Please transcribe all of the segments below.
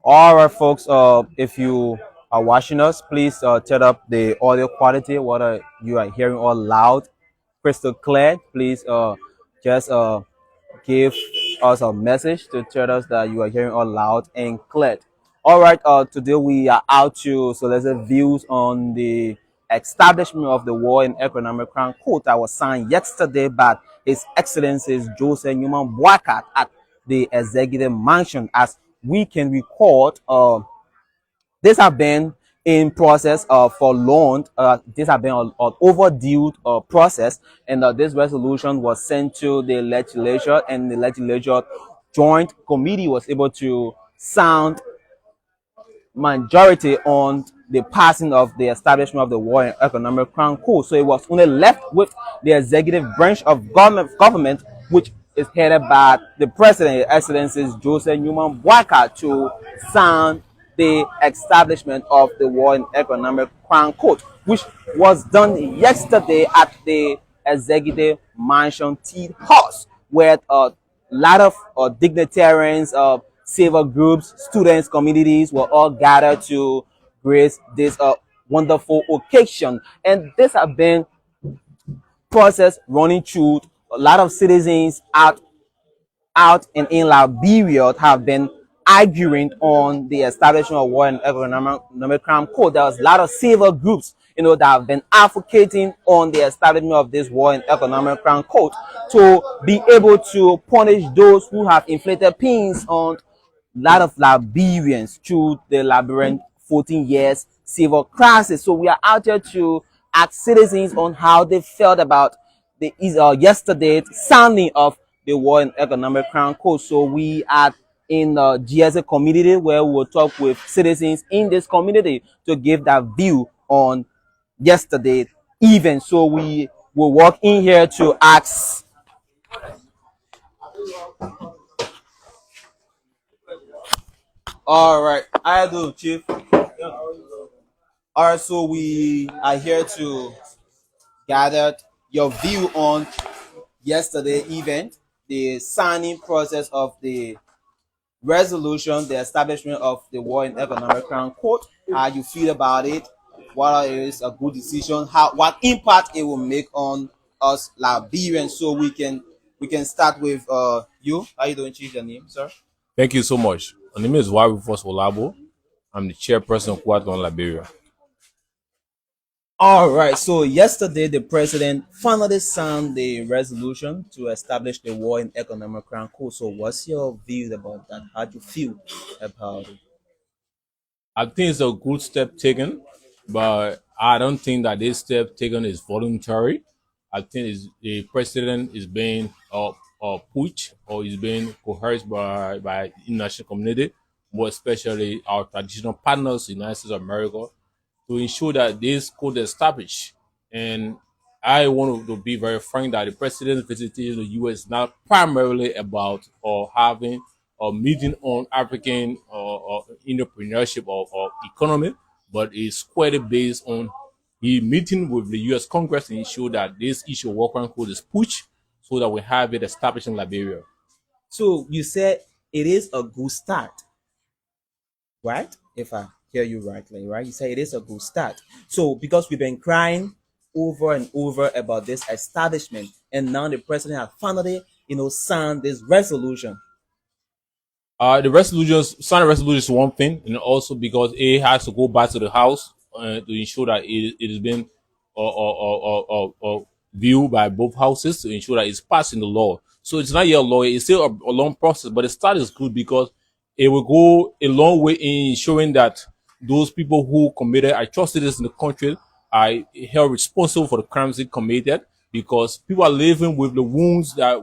All right, folks. If you are watching us, please turn up the audio quality. Whether you are hearing all loud, crystal clear, please just give us a message to tell us that you are hearing all loud and clear. All right. Today we are out to solicit views on the establishment of the War and Economic Crown Court that was signed yesterday by His Excellency Joseph Newman Boakat at the Executive Mansion. As we can record, this have been in process for long. This have been an overdue process, and this resolution was sent to the legislature, and the legislature joint committee was able to sound majority on the passing of the establishment of the War and Economic Crown Court. So it was only left with the executive branch of government, which is headed by the President, His Excellencies Joseph Newman Boakat, to sign the establishment of the War and Economic Crown Court, which was done yesterday at the Executive Mansion Tea House, where a lot of dignitarians, civil groups, students, communities were all gathered to grace this wonderful occasion. And this has been process running through. A lot of citizens out and in Liberia have been arguing on the establishment of War and Economic Crime Code. There was a lot of civil groups, that have been advocating on the establishment of this War and Economic Crime Code to be able to punish those who have inflated pains on a lot of Liberians through the Liberian 14 years civil crisis. So we are out here to ask citizens on how they felt about the yesterday sounding of the War and Economic Crown Code. So we are in the GSA community where we will talk with citizens in this community to give that view on yesterday event. So we will walk in here to ask. All right, I do, Chief. All right, so we are here to gather your view on yesterday event, the signing process of the resolution, the establishment of the War and Economic Crown Court. How you feel about it? Whether it is a good decision, what impact it will make on us Liberians. So we can start with you. How you doing, Chief? Your name, sir? Thank you so much. My name is Warifos Olabo. I'm the chairperson of Quadron Liberia. All right. So yesterday, the president finally signed the resolution to establish the War and Economic Crown Court. So what's your views about that? How do you feel about it? I think it's a good step taken, but I don't think that this step taken is voluntary. I think the president is being pushed or is being coerced by the international community, more especially our traditional partners, the United States of America, to ensure that this could establish. And I want to be very frank that the president visiting the U.S. is not primarily about or having a meeting on African entrepreneurship or economy, but it's squarely based on the meeting with the U.S. Congress to ensure that this issue of work code is pushed so that we have it established in Liberia. So you said it is a good start, right? If I hear you rightly, right? You say it is a good start. So because we've been crying over and over about this establishment, and now the president has finally, signed this resolution. The resolutions, signing resolution is one thing, and also because it has to go back to the House to ensure that it has been viewed by both houses to ensure that it's passed in the law. So it's not yet a law; it's still a long process, but the start is good because it will go a long way in ensuring that those people who committed atrocities in the country are held responsible for the crimes they committed, because people are living with the wounds that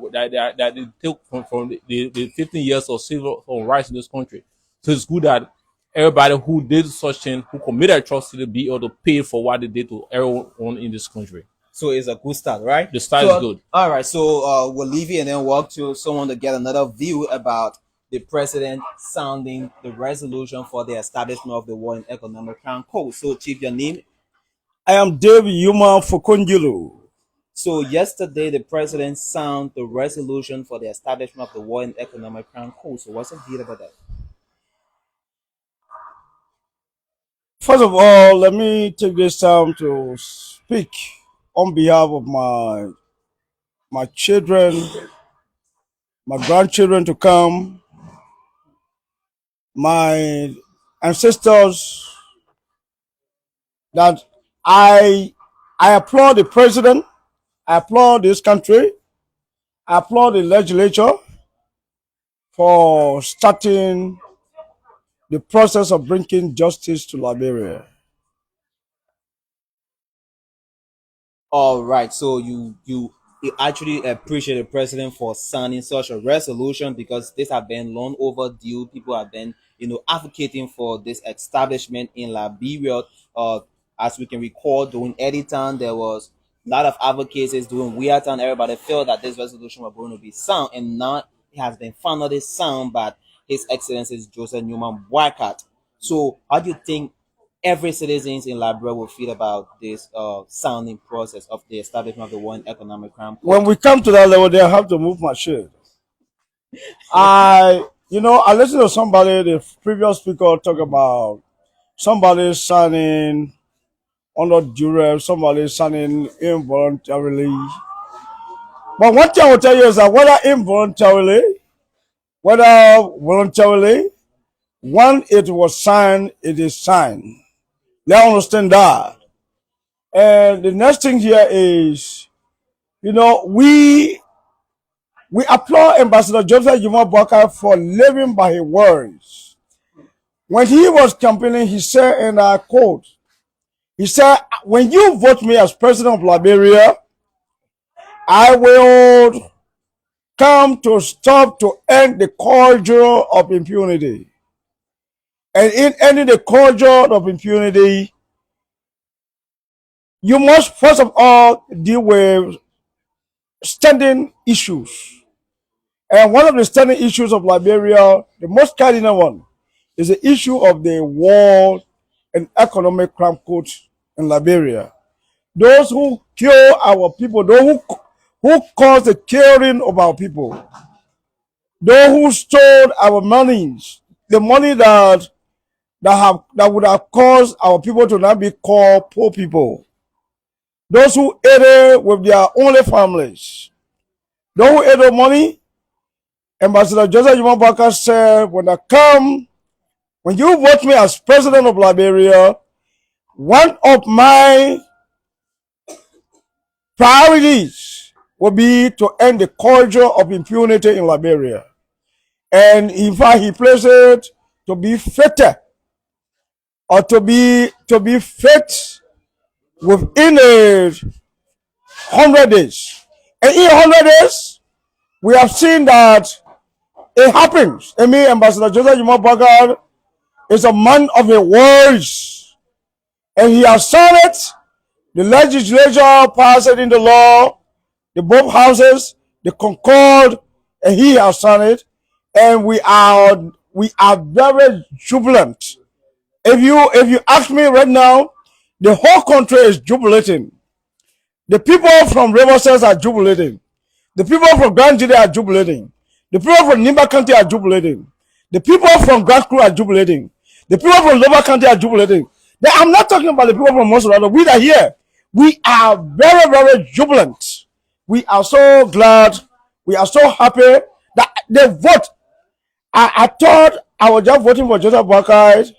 they took from the 15 years of civil unrest in this country. So it's good that everybody who did such thing, who committed atrocity, be able to pay for what they did to everyone in this country. So it's a good start, right? The start So is good. all right. So we'll leave you and then walk to someone to get another view about the president sounding the resolution for the establishment of the War and Economic Crown Code. So, Chief, your name? I am David Yuma Fokonjulu. So yesterday, the president signed the resolution for the establishment of the War and Economic Crown Code. So what's your view about that? First of all, let me take this time to speak on behalf of my children, my grandchildren to come, my ancestors, that I I applaud the president, I applaud this country, I applaud the legislature for starting the process of bringing justice to Liberia. All right, so you actually appreciate the president for signing such a resolution because this have been long overdue. People have been advocating for this establishment in Liberia. Uh, as we can recall, during Editan, there was a lot of advocates during Weirton. Everybody felt that this resolution was going to be sound, and now it has been finally sound by His Excellency Joseph Newman Boycott. So, how do you think every citizens in Liberia will feel about this sounding process of the establishment of the One Economic Crime When Court? we come to that level, they have to move my shit. I listened to somebody, the previous speaker, talk about somebody signing under duress, somebody signing involuntarily. But one thing I will tell you is that whether involuntarily, whether voluntarily, when it was signed, it is signed. They understand that. And the next thing here is, we applaud Ambassador Joseph Juma Baka for living by his words. When he was campaigning, he said, and I quote, he said, when you vote me as president of Liberia, I will come to stop to end the culture of impunity. And in ending the culture of impunity, you must first of all deal with standing issues. And one of the standing issues of Liberia, the most cardinal one, is the issue of the war and economic crime court in Liberia. Those who kill our people, those who cause the killing of our people, those who stole our monies, the money that would have caused our people to not be called poor people, those who ate it with their only families, those who ate the money. Ambassador Joseph Yumabaka said, when you vote me as president of Liberia, one of my priorities will be to end the culture of impunity in Liberia. And in fact, he placed it to be fated or to be fit within 100 days. And in 100 days, we have seen that it happens. I mean, Ambassador Joseph Yumabaka is a man of the words, and he has signed it. The legislature passed it into law. The both houses they concord, and he has signed it. And we are very jubilant. If you ask me right now, the whole country is jubilating. The people from Riverside are jubilating. The people from Grand Jide are jubilating. The people from Nimba County are jubilating. The people from Grand Crew are jubilating. The people from Lower County are jubilating. I'm not talking about the people from Monserrate. We are here. We are very, very jubilant. We are so glad. We are so happy that they vote. I thought I was just voting for Joseph Boakai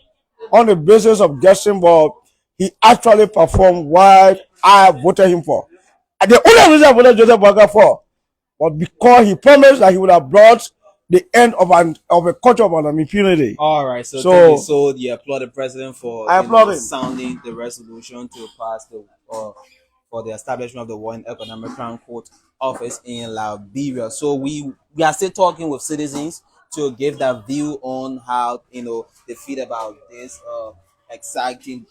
on the basis of guessing, but he actually performed what I voted him for. And the only reason I voted Joseph Boakai for was because he promised that he would have brought the end of a culture of impunity. All right, so you applaud the president for I applaud him. sounding the resolution to pass the for the establishment of the One Economic Crime Court office in Liberia. So we are still talking with citizens to give their view on how they feel about this exciting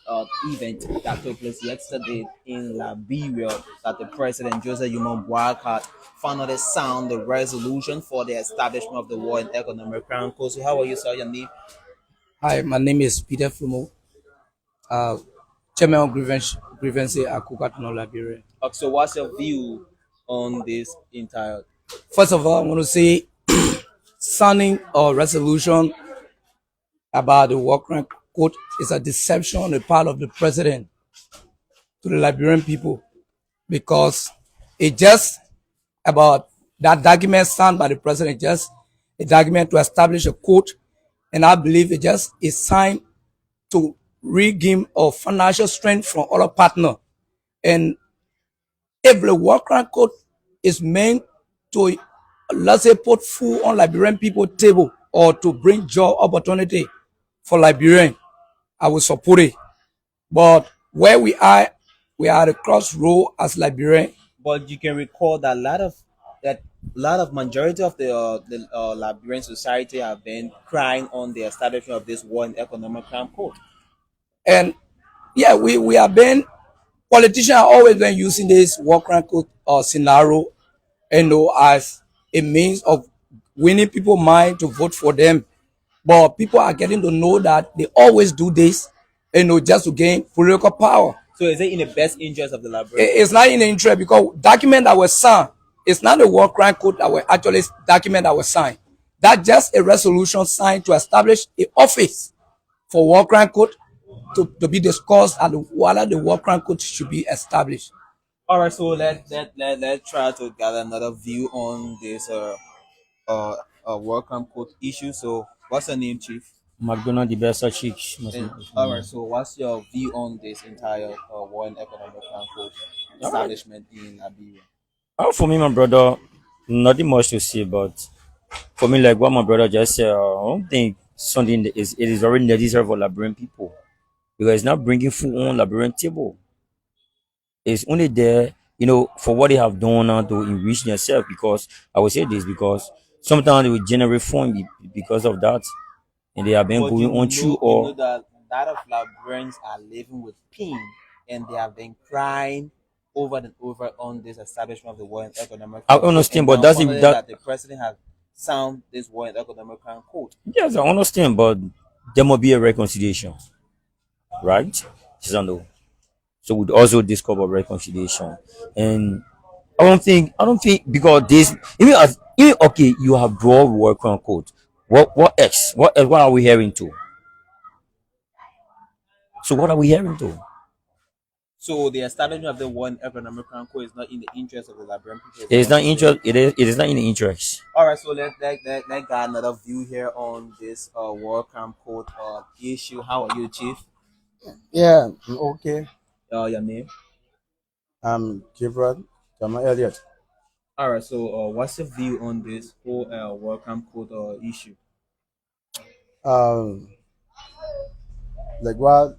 event that took place yesterday in Liberia, that the president Joseph Yuma Boakai finally signed the resolution for the establishment of the War and Economic Crime Court. So how are you, sir? Your name? Hi, my name is Peter Fumo, uh, Chairman of Grievance at Kukatino, Liberia. So what's your view on this entire? First of all, I want to say signing a resolution about the war crime Code is a deception on the part of the president to the Liberian people, because it just about that document signed by the president, just a document to establish a code, and I believe it just is signed to regain of financial strength from other partner. And if the work crime code is meant to, let's say, put food on Liberian people table or to bring job opportunity for Liberian, I will support it. But where we are at a crossroad as Liberian. But you can recall that a lot of majority of the Liberian society have been crying on the establishment of this war and economic crime code. And yeah, we have been, politicians have always been using this war crime code scenario, as a means of winning people mind to vote for them. But people are getting to know that they always do this, just to gain political power. So is it in the best interest of the Liberian? It's not in the interest, because document that was signed, it's not a war crime code that were actually document that was signed. That's just a resolution signed to establish an office for war crime code to be discussed and whether the war crime code should be established. All right, so let's try to gather another view on this welcome code issue. So what's your name, Chief? McDonald the best chick. All right, so what's your view on this entire war and economic crime code establishment in Liberia? For me, my brother, nothing much to say, but for me, like what my brother just said, I don't think something that is it is already necessary for Liberian people, because it's not bringing food on Liberian table. It's only there, for what they have done now to enrich themselves. Because I will say this, because sometimes they will generate fund because of that, and they have been But going on through you or. know that a lot of Liberians are living with pain, and they have been crying over and over on this establishment of the war and economic I crime code, understand, and but now that's finally that. the president has sound this war and economic crime code. Yes, I understand, but there must be a reconciliation, right? Sando. So we'd also discover reconciliation, and I don't think because this even okay, you have broad work on code. What are we hearing to? So what are we hearing to? So the establishment of the war and economic crime code is not in the interest of the Liberian people. It is not interest. It is not in the interest. All right, so let got another view here on this war crime code issue. How are you, Chief? Yeah, okay. Your name? I'm Gibran Jamal Elliott. All right, so what's your view on this whole war crime code issue? Um, like what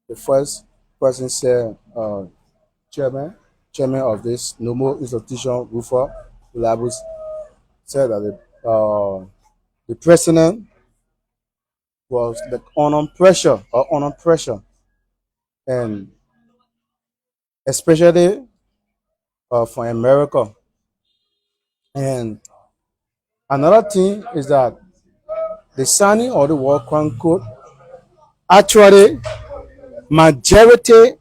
the first person said, chairman of this normal institution, Rufa Labus, said that the president was like under pressure, and especially for America. And another thing is that the signing of the World Crime Code, actually, majority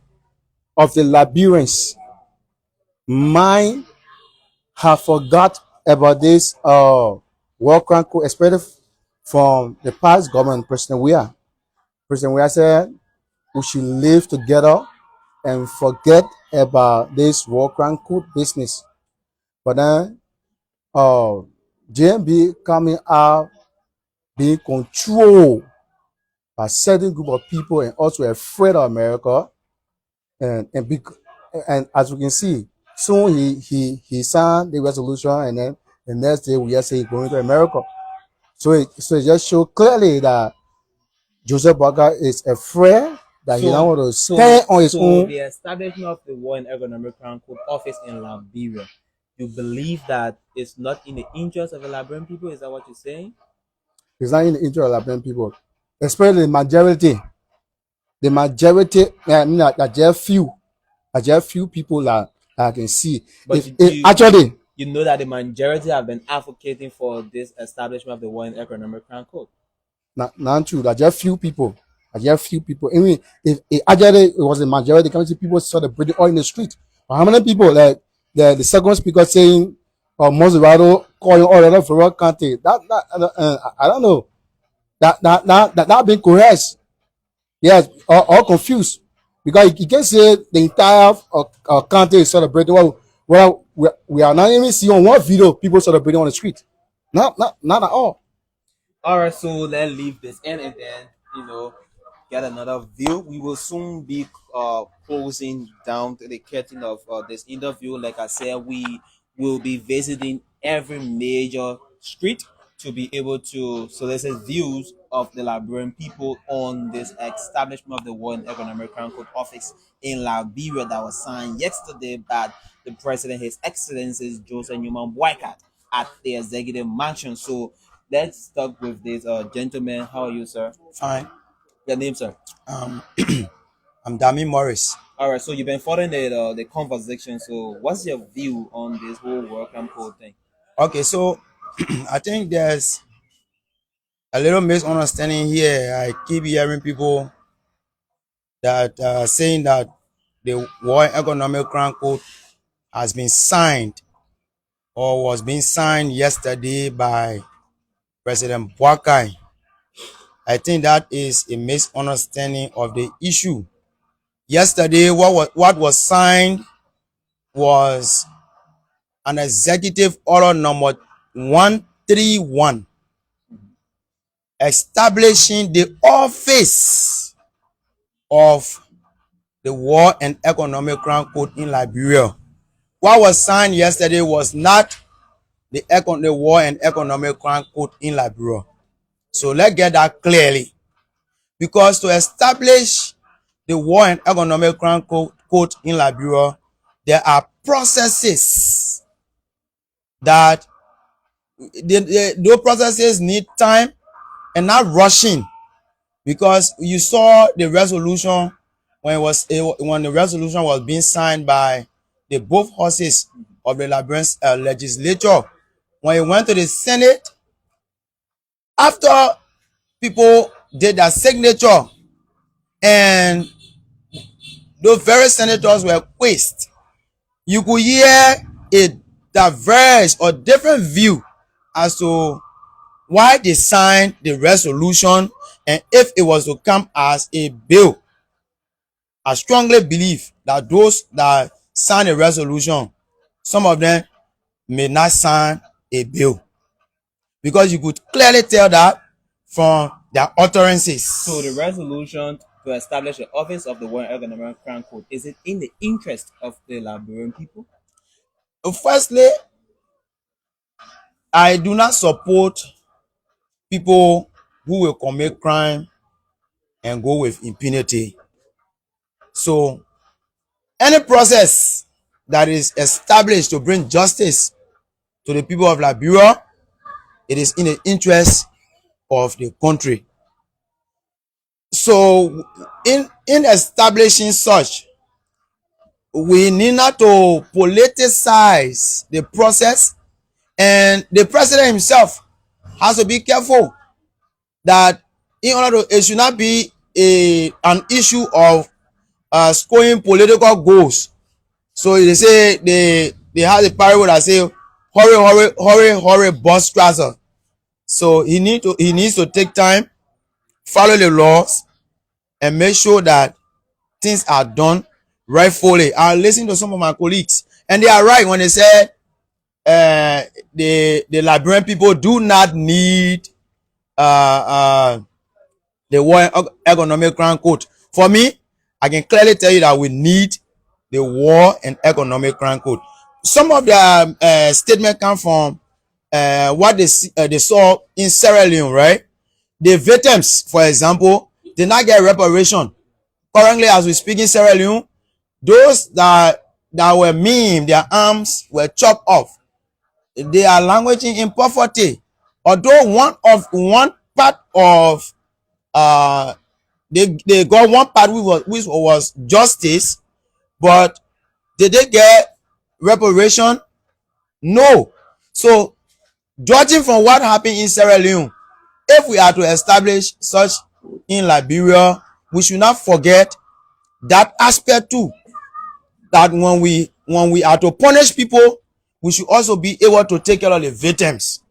of the Liberians might have forgot about this World Crime Code, especially from the past government, President Weah. President Weah said we should live together and forget about this World Crime Code business. But then JMB coming out being controlled by certain group of people and also afraid of America, and as we can see, soon he signed the resolution, and then the next day we just say he's going to America. So it just show clearly that Joseph Boga is afraid that he don't want to stand on his own. The establishment of the war and economic crime code office in Liberia, you believe that it's not in the interest of the Liberian people? Is that what you're saying? It's not in the interest of Liberian people, especially the majority. The majority, I mean, that just few people that I can see. But Actually, you know that the majority have been advocating for this establishment of the war and economic crime code. not true. That just few people. I mean, if actually it was a majority, can see people saw the British all in the street. But how many people, like the second speaker saying, Monserrato calling all the for County? I don't know. That being coerced. Yes, all confused because you can say the entire country is celebrating. Well, we are not even seeing on one video people celebrating on the street. Not at all. All right, so let's leave this in and then get another view. We will soon be closing down to the curtain of this interview. Like I said, we will be visiting every major street to be able to solicit views of the Liberian people on this establishment of the World Economic Crime Code office in Liberia that was signed yesterday by the president, His Excellency Joseph Newman Boycott, at the executive mansion. So let's start with this gentleman. How are you, sir? Fine. Your name, sir? Um, I'm Dami Morris. All right. So you've been following the conversation. So what's your view on this whole welcome code thing? Okay, so I think there's a little misunderstanding here. I keep hearing people that saying that the World Economic Crime Code has been signed or was being signed yesterday by President Boakai. I think that is a misunderstanding of the issue. Yesterday, what was signed was an executive order number 131 establishing the office of the War and Economic Crime Code in Liberia. What was signed yesterday was not the War and Economic Crime Code in Liberia. So let's get that clearly. Because to establish the War and Economic Crime Code in Liberia, there are processes that those processes need time and not rushing. Because you saw the resolution when the resolution was being signed by the both houses of the Liberian legislature. When it went to the Senate, after people did their signature and those very senators were quizzed, you could hear a diverse or different view as to why they signed the resolution and if it was to come as a bill. I strongly believe that those that sign a resolution, some of them may not sign a bill because you could clearly tell that from their utterances. So the resolution to establish the office of the World Economic Crime Code, is it in the interest of the Liberian people? Firstly, I do not support people who will commit crime and go with impunity. So any process that is established to bring justice to the people of Liberia, it is in the interest of the country. So in establishing such, we need not to politicize the process, and the president himself has to be careful that in order to, it should not be an issue of scoring political goals. So they say they have a parable that say hurry boss trouser. So he needs to take time, follow the laws, and make sure that things are done rightfully. I listen to some of my colleagues, and they are right when they say the Liberian people do not need the War Economic Crime Code. For me, I can clearly tell you that we need the War and Economic Crime Code. Some of the statements come from what they saw in Sierra Leone, right? The victims, for example, did not get reparation. Currently, as we speak in Sierra Leone, those that were maimed, their arms were chopped off. They are languishing in poverty. Although one part of they got one part which was justice, but did they get reparation? No. So judging from what happened in Sierra Leone, if we are to establish such in Liberia, we should not forget that aspect too, that when we are to punish people, we should also be able to take care of the victims.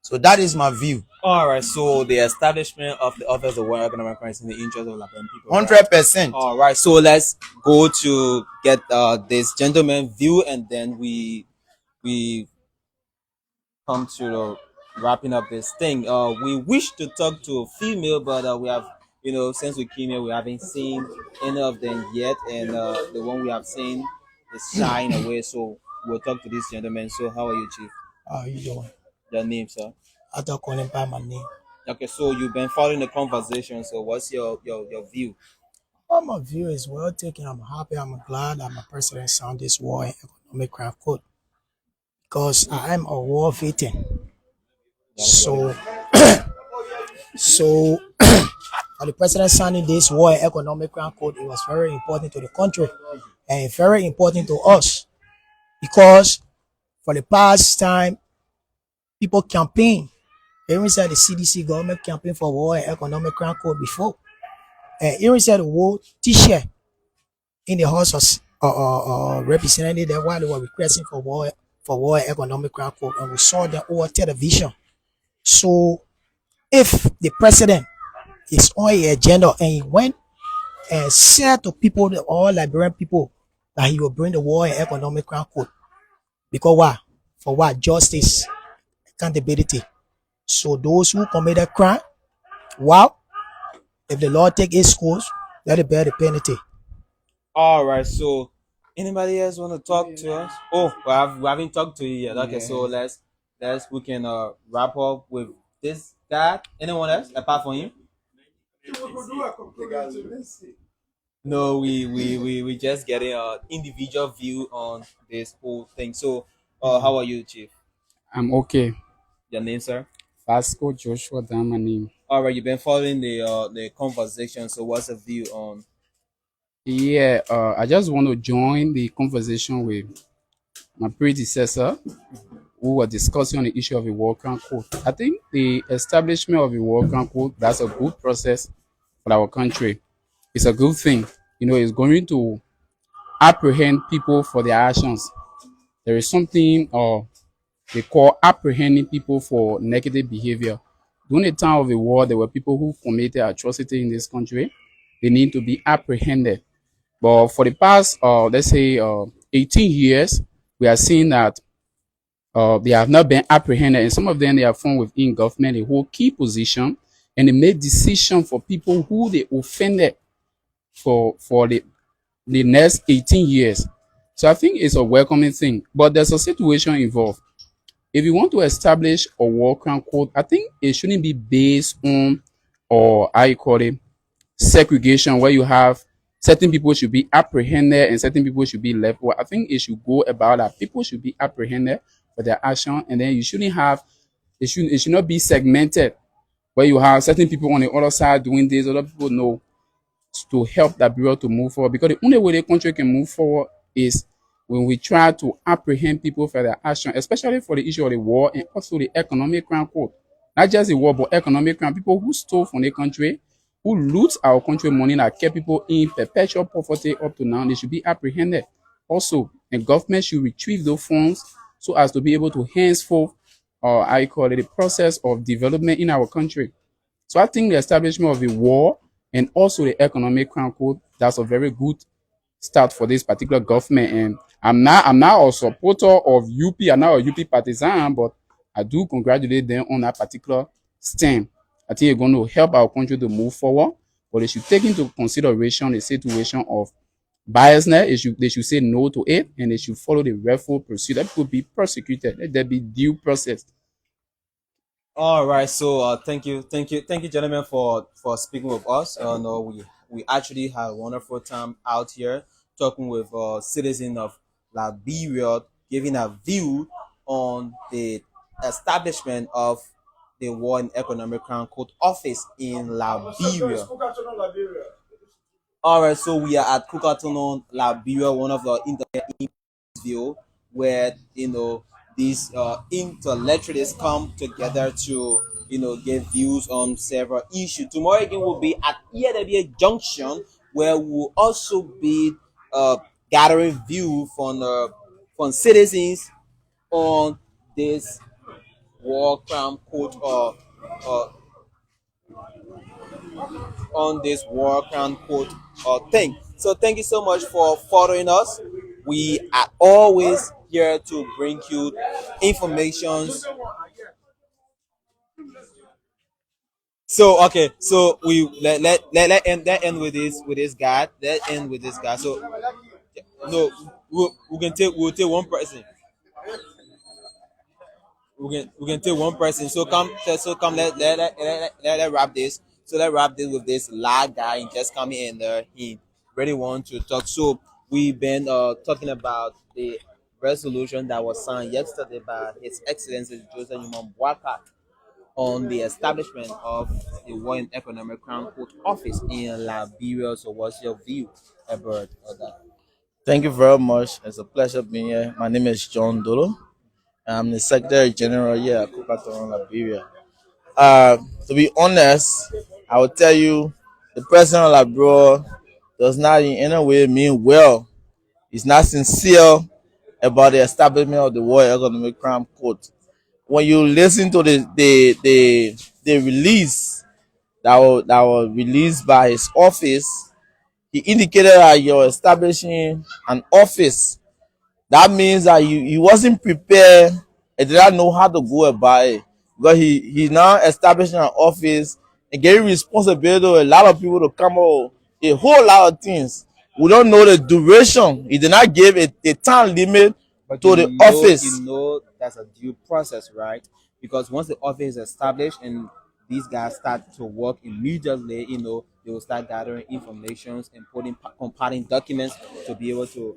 So that is my view. All right, so the establishment of the Office of World Economic Crisis in the interest of Liberian people. Right? 100%. All right, so let's go to get this gentleman view, and then we come to the wrapping up this thing. We wish to talk to a female, but we have, since we came here, we haven't seen any of them yet, and the one we have seen is shying away. So we'll talk to this gentleman. So how are you, Chief? How you doing? Your name, sir? I thought calling by my name. Okay, so you've been following the conversation. So what's your view? All my view is well taken. I'm happy. I'm glad that my president signed this war and economic crime code because I am a war veteran. So, so for the president signing this war and economic crime code, it was very important to the country and very important to us because for the past time, people campaign. Even said the CDC government campaign for war and economic crime code before. And even said the war teacher in the House of represented them while they were requesting for war and economic crime code, and we saw them over television. So if the president is on a agenda and he went and said to people, all Liberian people, that he will bring the war and economic crime code, because why? For what? Justice, accountability. So those who committed crime, wow, if the law take its course, let it bear the penalty. All right, so anybody else want to talk to us? Oh, we haven't talked to you yet. Okay, so let's we can wrap up with this guy. Anyone else apart from him? No, we just getting a individual view on this whole thing. So, how are you, Chief? I'm okay. Your name, sir? Vasco Joshua, that's my name. All right, you've been following the conversation. So, what's the view on? Yeah, I just want to join the conversation with my predecessor who were discussing on the issue of the war crime code. I think the establishment of the war crime code, that's a good process for our country. It's a good thing. It's going to apprehend people for their actions. There is something they call apprehending people for negative behavior. During the time of the war, there were people who committed atrocity in this country. They need to be apprehended. But for the past, let's say, 18 years, we are seeing that they have not been apprehended, and some of them they are found within government, they hold key position, and they make decision for people who they offended for the next 18 years. So I think it's a welcoming thing, but there's a situation involved. If you want to establish a war crime code, I think it shouldn't be based on, or how you call it, segregation, where you have certain people should be apprehended and certain people should be left. Well, I think it should go about that. People should be apprehended for their action, and then you shouldn't have, it should not be segmented, where you have certain people on the other side doing this, other people know, to help that bureau to move forward. Because the only way the country can move forward is when we try to apprehend people for their action, especially for the issue of the war and also the economic crime code. Not just the war, but economic crime. People who stole from the country, who loot our country money, that kept people in perpetual poverty up to now, they should be apprehended. Also, the government should retrieve those funds so as to be able to henceforth, I call it, the process of development in our country. So I think the establishment of the war and also the economic crime code, that's a very good start for this particular government. And I'm not a supporter of UP. I'm not a UP partisan, but I do congratulate them on that particular stand. I think it's going to help our country to move forward, but they should take into consideration the situation of biasness. They should say no to it, and they should follow the rightful procedure. That could be prosecuted. Let there be due process. All right, so thank you, gentlemen, for speaking with us. No, we actually had a wonderful time out here talking with citizens of Liberia, giving a view on the establishment of the War and Economic Crime Code Office in Liberia. All right, so we are at Kukatonon, Liberia, one of the internet view where these intellectuals come together to give views on several issues. Tomorrow again will be at EAWA Junction where we'll also be gathering view from citizens on this war crime code uh, on this war crown quote thing. So thank you so much for following us. We are always here to bring you informations. So okay, so we let end with this guy. Let end with this guy. So no, we'll take one person. We can take one person. So come let wrap this. So let's wrap this with this lag guy and just come in there. He really want to talk. So we've been talking about the resolution that was signed yesterday by His Excellency Joseph Newman Boakai on the establishment of the World Economic Crown Court office in Liberia. So what's your view about that? Thank you very much. It's a pleasure being here. My name is John Dolo. I'm the Secretary General here at Coca-Cola Liberia. To be honest, I will tell you the president of Liberia does not in any way mean well. He's not sincere about the establishment of the World Economic Crime Court. When you listen to the release that was released by his office, he indicated that you're establishing an office. That means that he wasn't prepared and did not know how to go about it. Because he now establishing an office and getting responsibility to a lot of people to come out a whole lot of things. We don't know the duration. He did not give a time limit But to the office. that's a due process, right? Because once the office is established and these guys start to work immediately, they will start gathering informations and compiling documents to be able to,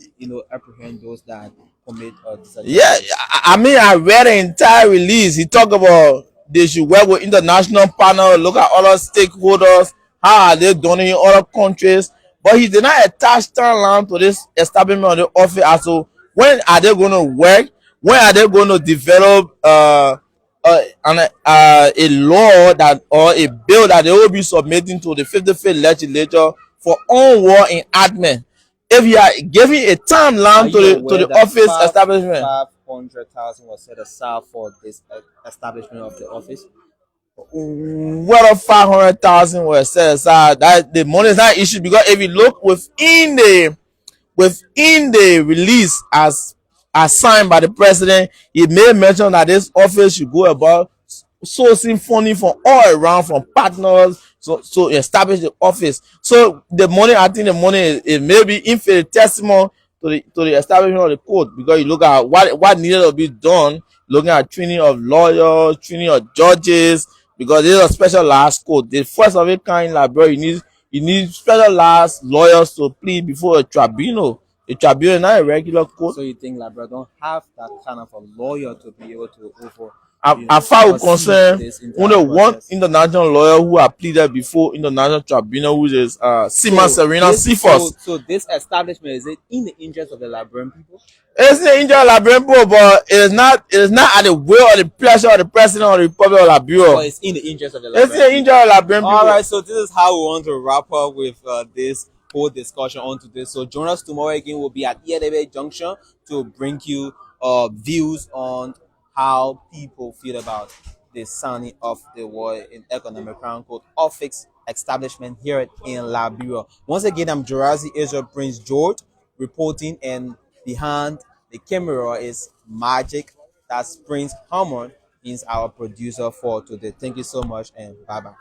apprehend those that commit Yeah, disadvantage. I mean, I read the entire release. He talked about they should work with international partners, look at other stakeholders, how are they doing in other countries. But he did not attach timeline to this establishment of the office. Also, when are they going to work? When are they going to develop a law that or a bill that they will be submitting to the 55th legislature for onward enactment? If you are giving a Are timeline to you to aware the that office establishment, 500,000 was set aside for this establishment of the office? what of 500,000 was set aside? That the money is not issued because if you look within the release as signed by the president, he made mention that this office should go about sourcing funding from all around from partners so establish the office. So the money, I think the money is maybe infinitesimal to the establishment of the court because you look at what needed to be done, looking at training of lawyers, training of judges, because this is a specialized court. The first of a kind in Liberia, you need specialized lawyers to plead before a tribunal. A tribunal, not a regular court. So you think Labrador don't have that kind of a lawyer to be able to As far as oversee concerned, this entire only one process? international lawyer who have pleaded before international tribunal, which is Sima Serena Cephas. So this establishment, is it in the interest of the Liberian people? It's the Indian Liberian people, but it is not at the will or the pleasure of the president of the Republic of Or Liberia. it's in the interest of the It's the Liberian people? Indian Liberian people. All right, so this is how we want to wrap up with this whole discussion on today. So join us tomorrow again. We'll be at ELB Junction to bring you views on how people feel about the signing of the World in Economic Crown Court office establishment here in Liberia. Once again, I'm Jurazi Israel Prince George reporting, and behind the camera is Magic. That's Prince Harmon. He's our producer for today. Thank you so much and bye bye.